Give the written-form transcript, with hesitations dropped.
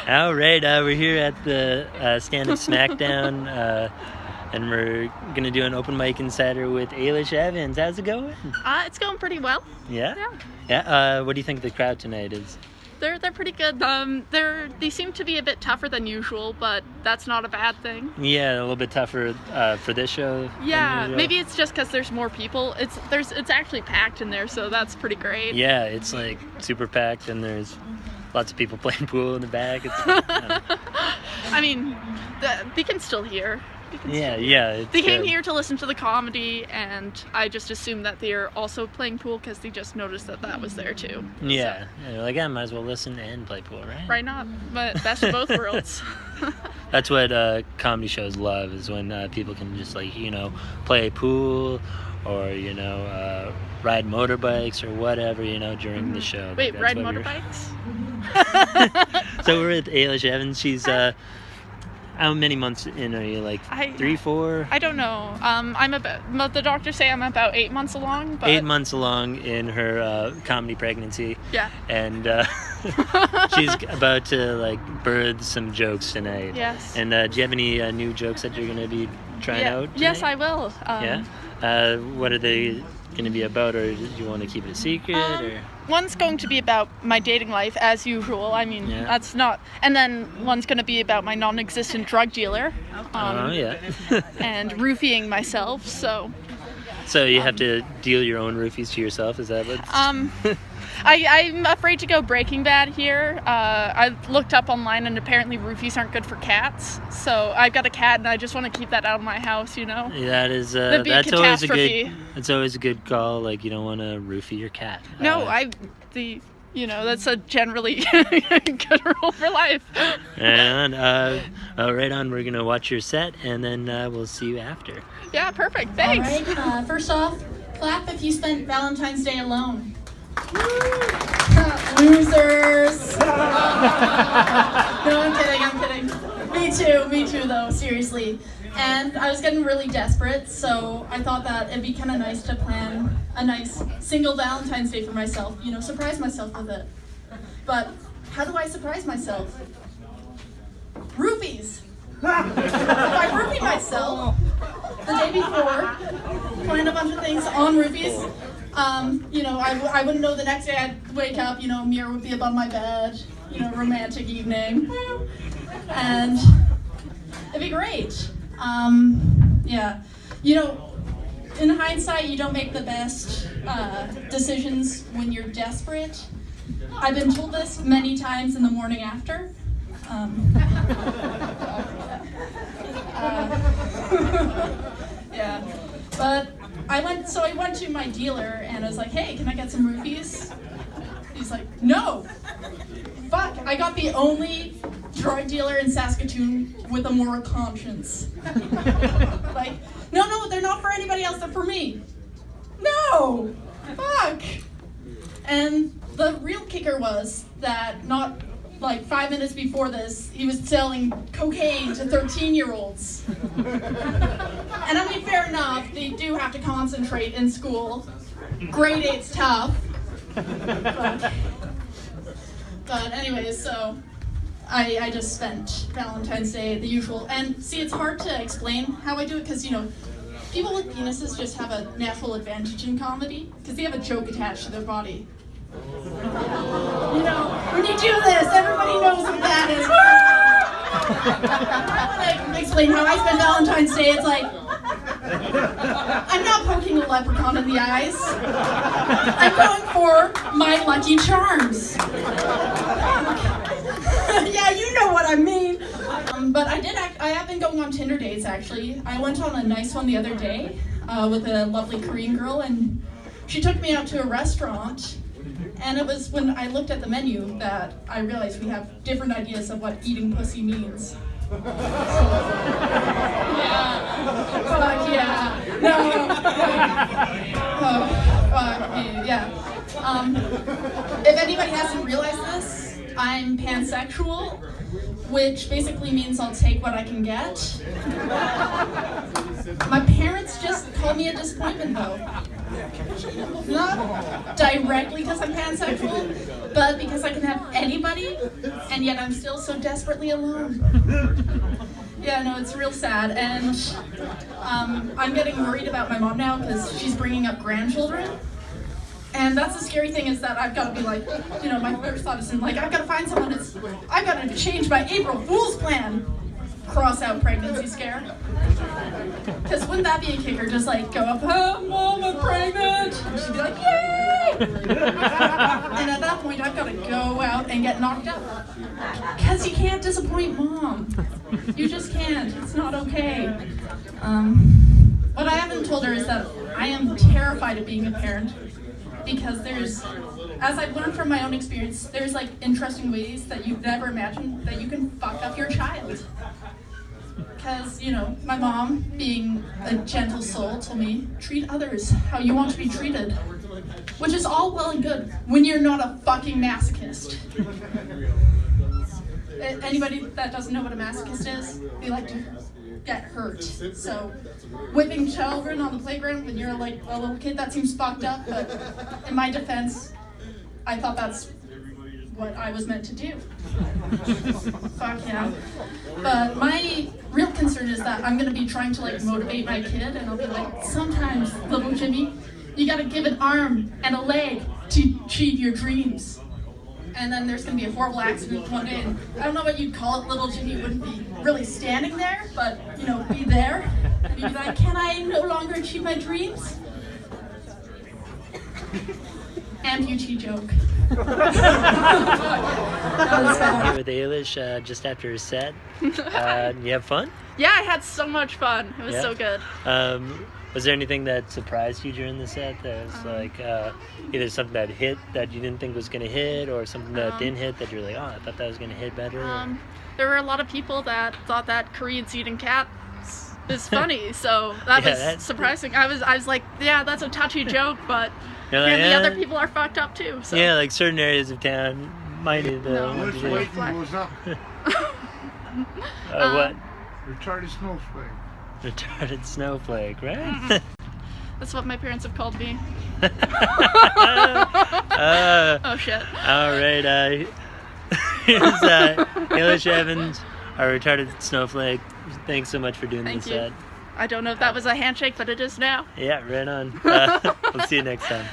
All right, we're here at the Stand-Up Smackdown, and we're going to do an open mic insider with Ailish Evans. How's it going? It's going pretty well. Yeah? Yeah. What do you think the crowd tonight is? They're pretty good. They seem to be a bit tougher than usual, but that's not a bad thing. Yeah, a little bit tougher for this show. Yeah, maybe it's just because there's more people. It's actually packed in there, so that's pretty great. Yeah, it's like super packed, and there's lots of people playing pool in the back. I mean, they can still hear. Yeah. They came here to listen to the comedy, and I just assumed that they're also playing pool because they just noticed that was there too. Yeah, so. They're like, I might as well listen and play pool, right? Right, not, but best of both worlds. That's what comedy shows love, is when people can just play pool or ride motorbikes or whatever during the show. Wait, ride motorbikes? So we're with Ailish Evans. She's how many months in are you? Like 3, 4? I don't know. The doctors say I'm about 8 months along. But 8 months along in her comedy pregnancy. Yeah. And she's about to birth some jokes tonight. Yes. And do you have any new jokes that you're going to be trying out tonight? Yes, I will. What are they going to be about, or do you want to keep it a secret? Or? One's going to be about my dating life, as usual. I mean, that's not... And then one's going to be about my non-existent drug dealer. And roofieing myself, so... So you have to deal your own roofies to yourself, is that what... I'm afraid to go Breaking Bad here. I looked up online, and apparently roofies aren't good for cats. So I've got a cat, and I just want to keep that out of my house, Yeah, that is That'd be that's a catastrophe. That's always a good call. You don't want to roofie your cat. No, that's a generally good rule for life. And right on, we're gonna watch your set, and then we'll see you after. Yeah, perfect. Thanks. All right. First off, clap if you spent Valentine's Day alone. Losers. No, I'm kidding. Me too though, seriously. And I was getting really desperate, so I thought that it'd be kind of nice to plan a nice single Valentine's Day for myself, surprise myself with it. But how do I surprise myself? Roofies. If I roofie myself the day before, plan a bunch of things on roofies, I wouldn't know the next day. I'd wake up, mirror would be above my bed, romantic evening, and it'd be great. In hindsight, you don't make the best decisions when you're desperate. I've been told this many times in the morning after. But I went to my dealer and I was like, hey, can I get some roofies? He's like, no. Fuck, I got the only drug dealer in Saskatoon with a moral conscience. No, they're not for anybody else, they're for me. No! Fuck! And the real kicker was that not 5 minutes before this, he was selling cocaine to 13-year-olds. And I mean, fair enough, they do have to concentrate in school. Grade 8's tough. But anyways, so I just spent Valentine's Day the usual. And see, it's hard to explain how I do it because, people with penises just have a natural advantage in comedy because they have a joke attached to their body. When you do this, everybody knows what that is. I want to explain how I spend Valentine's Day. It's like, I'm not poking a leprechaun in the eyes. I'm going for my Lucky Charms. Yeah, you know what I mean. But I have been going on Tinder dates, actually. I went on a nice one the other day with a lovely Korean girl, and she took me out to a restaurant. And it was when I looked at the menu that I realized we have different ideas of what eating pussy means. If anybody hasn't realized this, I'm pansexual, which basically means I'll take what I can get. My parents just call me a disappointment, though. Not directly because I'm pansexual, but because I can have anybody, and yet I'm still so desperately alone. Yeah, no, it's real sad, and I'm getting worried about my mom now because she's bringing up grandchildren. And that's the scary thing, is that I've got to be like, you know, my first thought is like, I've got to find someone I've got to change my April Fool's plan. Cross out pregnancy scare. Because wouldn't that be a kicker? Just like go up, oh, Mom, I'm pregnant. And she'd be like, yay! And at that point, I've got to go out and get knocked up. Because you can't disappoint Mom. You just can't. It's not okay. What I haven't told her is that I am terrified of being a parent. Because as I've learned from my own experience, there's like interesting ways that you've never imagined that you can fuck up your child. Because, you know, my mom, being a gentle soul, told me, treat others how you want to be treated. Which is all well and good when you're not a fucking masochist. Anybody that doesn't know what a masochist is, they like to get hurt. So whipping children on the playground when you're like a little kid, that seems fucked up, but in my defense, I thought that's what I was meant to do. Fuck yeah. But my real concern is that I'm gonna be trying to like motivate my kid, and I'll be like, sometimes, little Jimmy, you gotta give an arm and a leg to achieve your dreams. And then there's gonna be a horrible accident one day, and I don't know what you'd call it, little Jimmy wouldn't be really standing there, but, you know, be there. And you'd be like, can I no longer achieve my dreams? Amputee joke. With Ailish just after his set. You have fun? Yeah, I had so much fun. It was so good. Was there anything that surprised you during the set that was like either something that hit that you didn't think was going to hit, or something that didn't hit that you're like, oh, I thought that was going to hit better? There were a lot of people that thought that Koreans eating cats is funny, so that was surprising. I was like, yeah, that's a touchy joke, but apparently other people are fucked up too. So. Yeah, like certain areas of town might need goes up. What? Retarded snowflake. Retarded snowflake, right? That's what my parents have called me. Oh shit. Alright, here's Ailish Evans, our retarded snowflake. Thanks so much for doing this set. I don't know if that was a handshake, but it is now. Yeah, right on. We'll see you next time.